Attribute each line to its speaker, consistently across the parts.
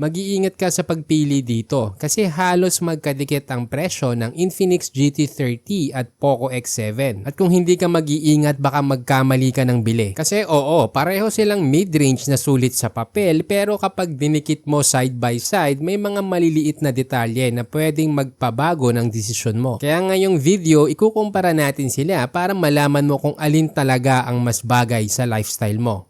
Speaker 1: Mag-iingat ka sa pagpili dito kasi halos magkadikit ang presyo ng Infinix GT30 at Poco X7. At kung hindi ka mag-iingat baka magkamali ka ng bili. Kasi oo, pareho silang mid-range na sulit sa papel pero kapag dinikit mo side by side may mga maliliit na detalye na pwedeng magpabago ng desisyon mo. Kaya ngayong video, ikukumpara natin sila para malaman mo kung alin talaga ang mas bagay sa lifestyle mo.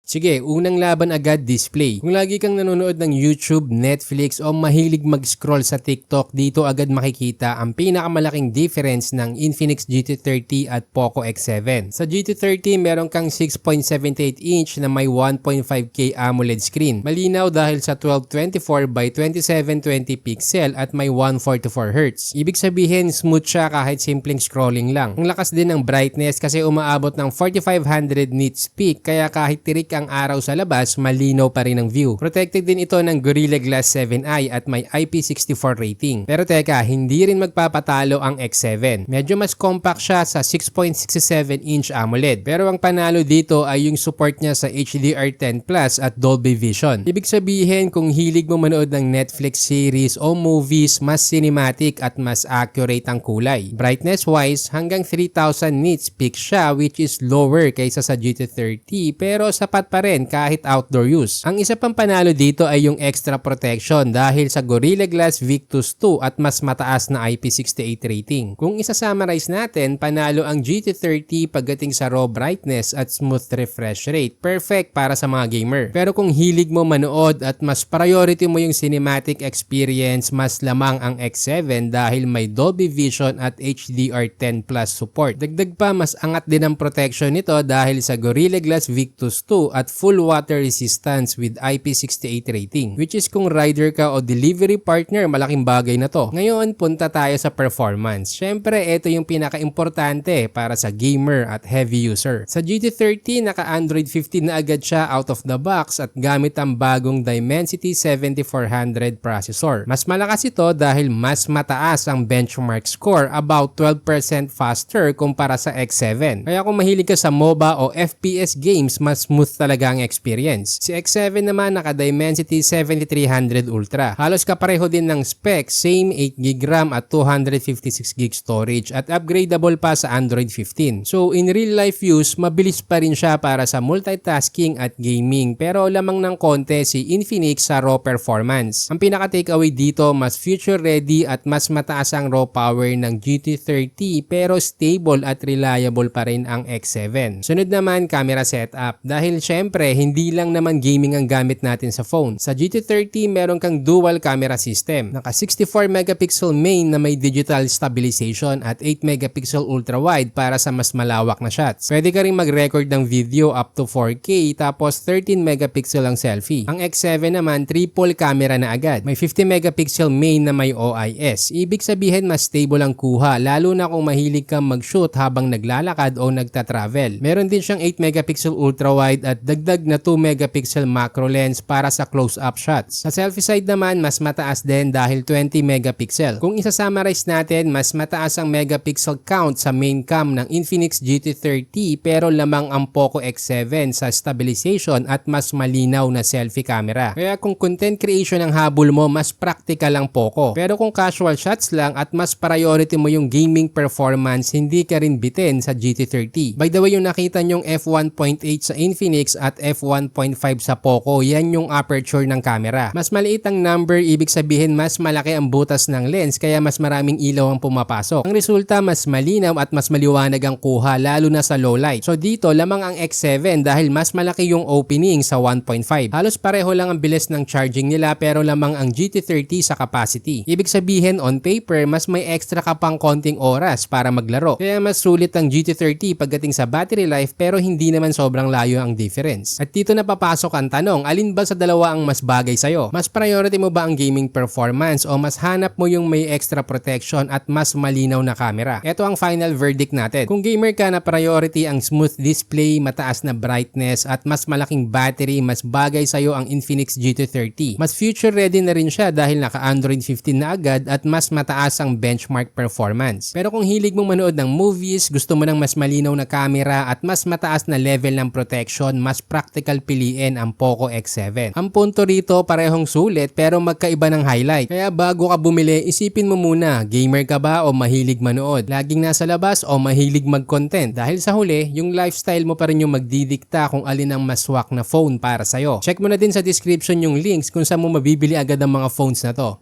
Speaker 1: Sige, unang laban agad display. Kung lagi kang nanonood ng YouTube, Netflix o mahilig mag-scroll sa TikTok, dito agad makikita ang pinakamalaking difference ng Infinix GT30 at Poco X7. Sa GT30, meron kang 6.78 inch na may 1.5K AMOLED screen. Malinaw dahil sa 1224 by 2720 pixel at may 144Hz. Ibig sabihin, smooth siya kahit simpleng scrolling lang. Ang lakas din ng brightness kasi umaabot ng 4500 nits peak kaya kahit tirik ang araw sa labas, malinaw pa rin ang view. Protected din ito ng Gorilla Glass 7i at may IP64 rating. Pero teka, hindi rin magpapatalo ang X7. Medyo mas compact siya sa 6.67 inch AMOLED. Pero ang panalo dito ay yung support niya sa HDR10 Plus at Dolby Vision. Ibig sabihin, kung hilig mo manood ng Netflix series o movies, mas cinematic at mas accurate ang kulay. Brightness wise, hanggang 3000 nits peak siya which is lower kaysa sa GT30 pero sapat pa rin kahit outdoor use. Ang isa pang panalo dito ay yung extra protection dahil sa Gorilla Glass Victus 2 at mas mataas na IP68 rating. Kung isa-summarize natin, panalo ang GT30 pagdating sa raw brightness at smooth refresh rate. Perfect para sa mga gamer. Pero kung hilig mo manood at mas priority mo yung cinematic experience, mas lamang ang X7 dahil may Dolby Vision at HDR10 Plus support. Dagdag pa, mas angat din ang protection nito dahil sa Gorilla Glass Victus 2 at full water resistance with IP68 rating. Which is kung rider ka o delivery partner, malaking bagay na to. Ngayon, punta tayo sa performance. Syempre, ito yung pinaka-importante para sa gamer at heavy user. Sa GT30, naka-Android 15 na agad siya out of the box at gamit ang bagong Dimensity 7400 processor. Mas malakas ito dahil mas mataas ang benchmark score, about 12% faster kumpara sa X7. Kaya kung mahilig ka sa MOBA o FPS games, mas smooth talaga ang experience. Si X7 naman naka-Dimensity 7300 Ultra. Halos kapareho din ng spec, same 8GB RAM at 256GB storage at upgradable pa sa Android 15. So in real life use, mabilis pa rin siya para sa multitasking at gaming pero lamang ng konti si Infinix sa raw performance. Ang pinaka-takeaway dito, mas future ready at mas mataas ang raw power ng GT30 pero stable at reliable pa rin ang X7. Sunod naman, camera setup. Dahil syempre, hindi lang naman gaming ang gamit natin sa phone. Sa GT30, meron kang dual camera system. Naka 64 megapixel main na may digital stabilization at 8 megapixel ultra-wide para sa mas malawak na shots. Pwede ka rin mag-record ng video up to 4K tapos 13 megapixel ang selfie. Ang X7 naman, triple camera na agad. May 50 megapixel main na may OIS. Ibig sabihin, mas stable ang kuha lalo na kung mahilig kang mag-shoot habang naglalakad o nagta-travel. Meron din siyang 8 megapixel ultra-wide at dagdag na 2 megapixel macro lens para sa close-up shots. Sa selfie side naman, mas mataas din dahil 20 megapixel. Kung isa-summarize natin, mas mataas ang megapixel count sa main cam ng Infinix GT30 pero lamang ang Poco X7 sa stabilization at mas malinaw na selfie camera. Kaya kung content creation ang habol mo, mas practical ang Poco. Pero kung casual shots lang at mas priority mo yung gaming performance, hindi ka rin bitin sa GT30. By the way, yung nakita nyong f1.8 sa Infinix at f1.5 sa Poco, yan yung aperture ng camera. Mas maliit ang number, ibig sabihin mas malaki ang butas ng lens kaya mas maraming ilaw ang pumapasok. Ang resulta, mas malinaw at mas maliwanag ang kuha lalo na sa low light. So dito, lamang ang X7 dahil mas malaki yung opening sa 1.5. Halos pareho lang ang bilis ng charging nila pero lamang ang GT30 sa capacity. Ibig sabihin, on paper, mas may extra ka pang konting oras para maglaro. Kaya mas sulit ang GT30 pagdating sa battery life pero hindi naman sobrang layo ang difference. At dito na papasok ang tanong, alin ba sa dalawa ang mas bagay sa'yo? Mas priority mo ba ang gaming performance o mas hanap mo yung may extra protection at mas malinaw na camera? Ito ang final verdict natin. Kung gamer ka na priority ang smooth display, mataas na brightness at mas malaking battery, mas bagay sa'yo ang Infinix GT30. Mas future ready na rin siya dahil naka Android 15 na agad at mas mataas ang benchmark performance. Pero kung hilig mong manood ng movies, gusto mo ng mas malinaw na camera at mas mataas na level ng protection, mas practical piliin ang Poco X7. Ang punto rito parehong sulit pero magkaiba ng highlight. Kaya bago ka bumili, isipin mo muna, gamer ka ba o mahilig manood? Laging nasa labas o mahilig mag-content? Dahil sa huli, yung lifestyle mo pa rin yung magdidikta kung alin ang mas swak na phone para sa'yo. Check mo na din sa description yung links kung saan mo mabibili agad ang mga phones na to.